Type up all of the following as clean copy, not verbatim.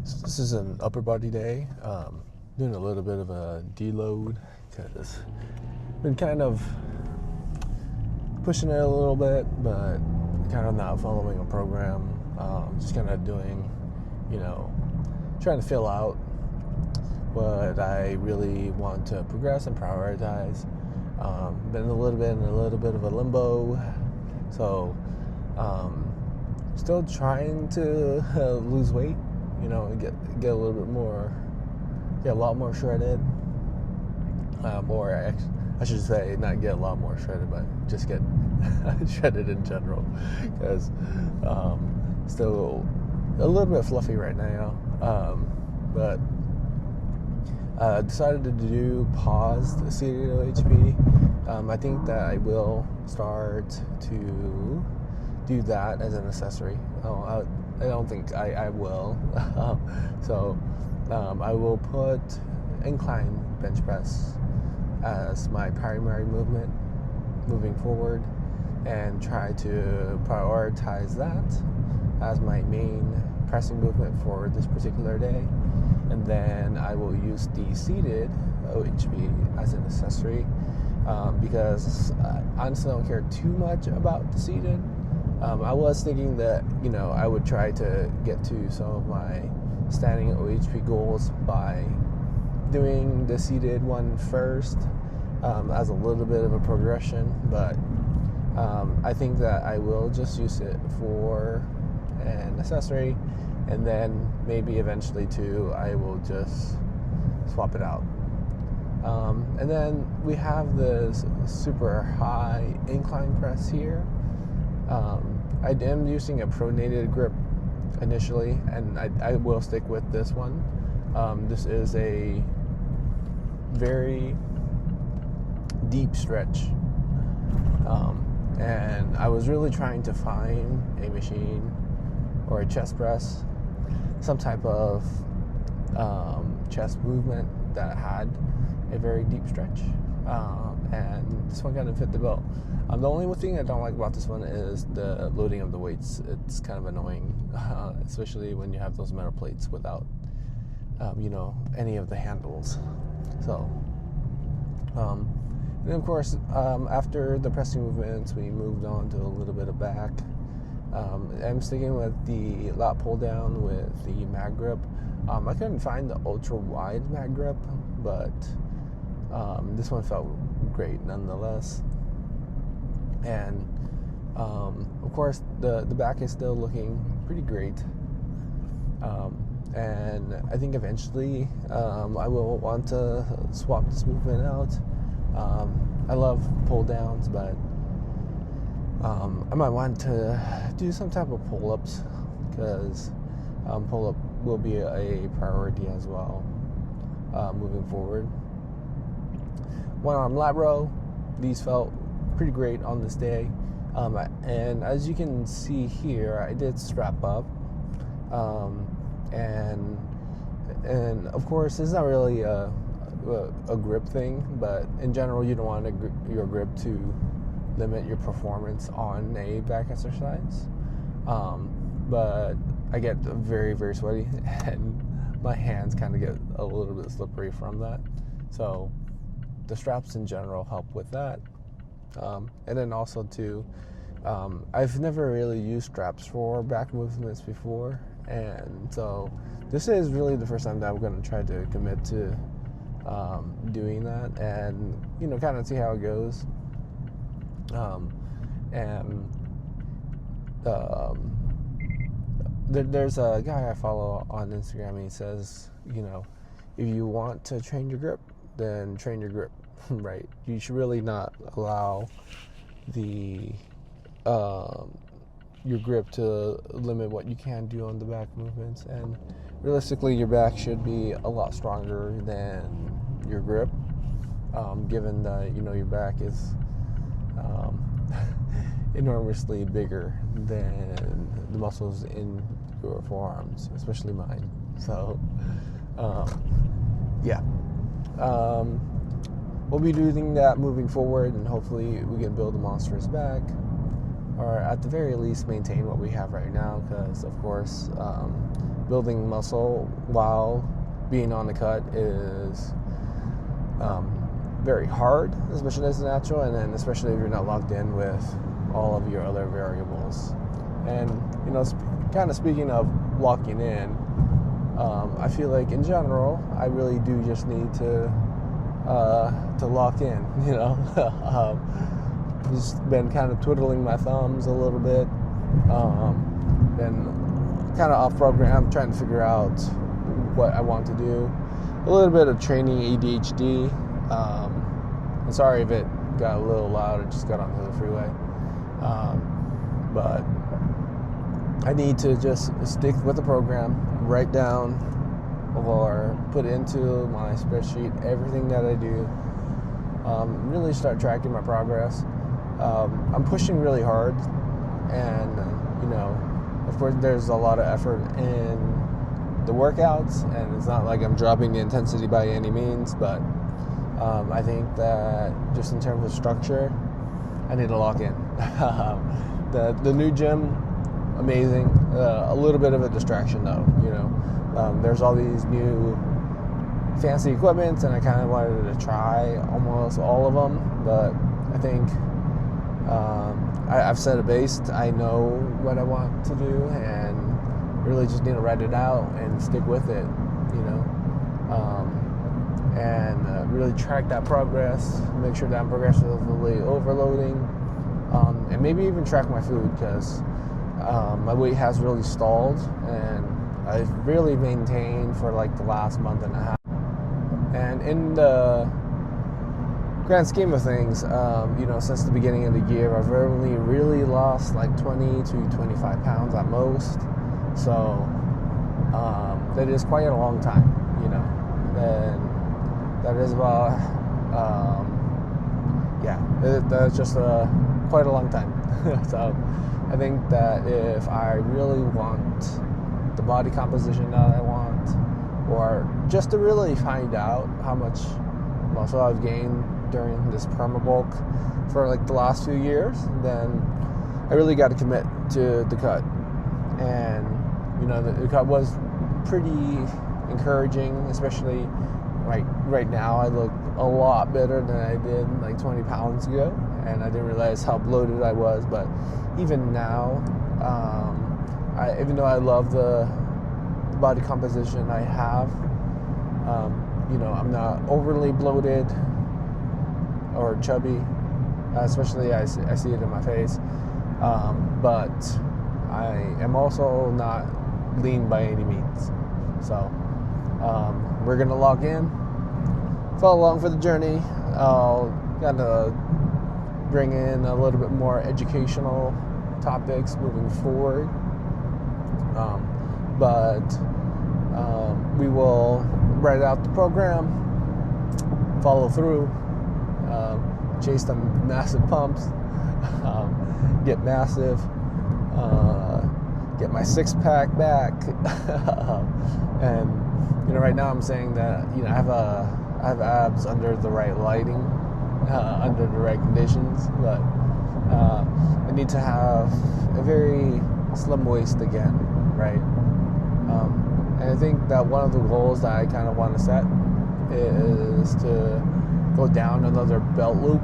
So this is an upper body day. Doing a little bit of a deload because been kind of pushing it a little bit, but kind of not following a program. Just kind of doing, trying to fill out what I really want to progress and prioritize. Been in a little bit of a limbo, so still trying to lose weight. Get a little bit more, get a lot more shredded, or I should say not get a lot more shredded, but just get shredded in general, because still a little bit fluffy right now, but decided to pause the seated OHP. I think that I will start to do that as an accessory. I don't think I will. So I will put incline bench press as my primary movement moving forward and try to prioritize that as my main pressing movement for this particular day. And then I will use the seated OHP as an accessory, because I honestly don't care too much about the seated. I was thinking that, I would try to get to some of my standing OHP goals by doing the seated one first, as a little bit of a progression, but I think that I will just use it for an accessory, and then maybe eventually too I will just swap it out. And then we have this super high incline press here. I am using a pronated grip initially, and I will stick with this one. This is a very deep stretch, and I was really trying to find a machine or a chest press, some type of chest movement that had a very deep stretch, and this one kind of fit the bill. The only thing I don't like about this one is the loading of the weights. It's kind of annoying, especially when you have those metal plates without, any of the handles. So, and then of course, after the pressing movements, we moved on to a little bit of back. I'm sticking with the lat pull down with the mag grip. I couldn't find the ultra wide mag grip, but this one felt great nonetheless. And of course, the back is still looking pretty great. And I think eventually I will want to swap this movement out. I love pull downs, but I might want to do some type of pull-ups, because pull-up will be a priority as well moving forward. One arm lat row, these felt pretty great on this day, and as you can see here, I did strap up, and of course it's not really a grip thing, but in general you don't want your grip to limit your performance on a back exercise, but I get very, very sweaty, and my hands kind of get a little bit slippery from that, so the straps in general help with that. And then also too, I've never really used straps for back movements before, and so this is really the first time that I'm going to try to commit to doing that, and kind of see how it goes. There's a guy I follow on Instagram, and he says, if you want to train your grip, then train your grip, right? You should really not allow your grip to limit what you can do on the back movements, and realistically your back should be a lot stronger than your grip, given that your back is enormously bigger than the muscles in your forearms, especially mine. So we'll be doing that moving forward, and hopefully we can build a monstrous back. or at the very least maintain what we have right now, because of course building muscle while being on the cut is very hard, especially as a natural, and then especially if you're not locked in with all of your other variables. And kind of speaking of locking in, I feel like in general I really do just need to lock in. Just been kind of twiddling my thumbs a little bit, been kind of off program, trying to figure out what I want to do. A little bit of training ADHD. I'm sorry if it got a little loud. I just got onto the freeway. But I need to just stick with the program, write down or put into my spreadsheet everything that I do. Really start tracking my progress. I'm pushing really hard, and of course there's a lot of effort in the workouts, and it's not like I'm dropping the intensity by any means, but I think that just in terms of structure, I need to lock in. The new gym, amazing. A little bit of a distraction though. There's all these new fancy equipment, and I kind of wanted to try almost all of them, but I think I've set a base. I know what I want to do, and really just need to write it out and stick with it, and really track that progress, make sure that I'm progressively overloading, and maybe even track my food, because my weight has really stalled, and I've really maintained for like the last month and a half. And in the grand scheme of things, since the beginning of the year, I've only really lost like 20 to 25 pounds at most. So that is quite a long time, and that is about, that's just quite a long time. So I think that if I really want the body composition that I want, or just to really find out how much muscle I've gained during this perma-bulk for like the last few years, then I really got to commit to the cut. And the cut was pretty encouraging, especially right now. I look a lot better than I did like 20 pounds ago, and I didn't realize how bloated I was. But even now, even though I love the body composition I have, I'm not overly bloated or chubby, especially I see it in my face, but I am also not lean by any means. So we're gonna log in, follow along for the journey. I'll kind of bring in a little bit more educational topics moving forward, but we will write out the program, follow through, chase them massive pumps, get massive, get my six-pack back. And right now I'm saying that I have abs under the right lighting, under the right conditions, but I need to have a very slim waist again, right? And I think that one of the goals that I kind of want to set is to go down another belt loop,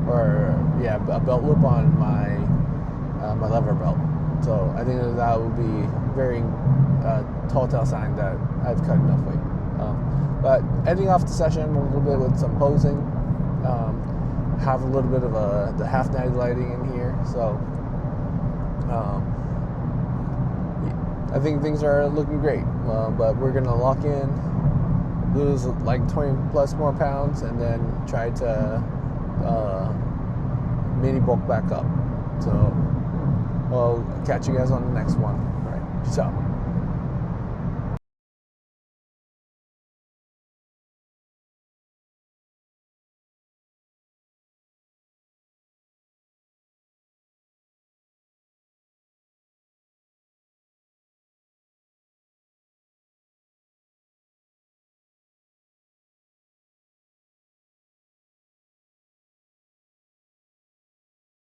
a belt loop on my my lever belt. So I think that would be very telltale sign that I've cut enough weight. But ending off the session a little bit with some posing, have a little bit of the half night lighting in here. So I think things are looking great, but we're gonna lock in, lose like 20 plus more pounds, and then try to mini bulk back up. So I'll catch you guys on the next one. All right, peace out.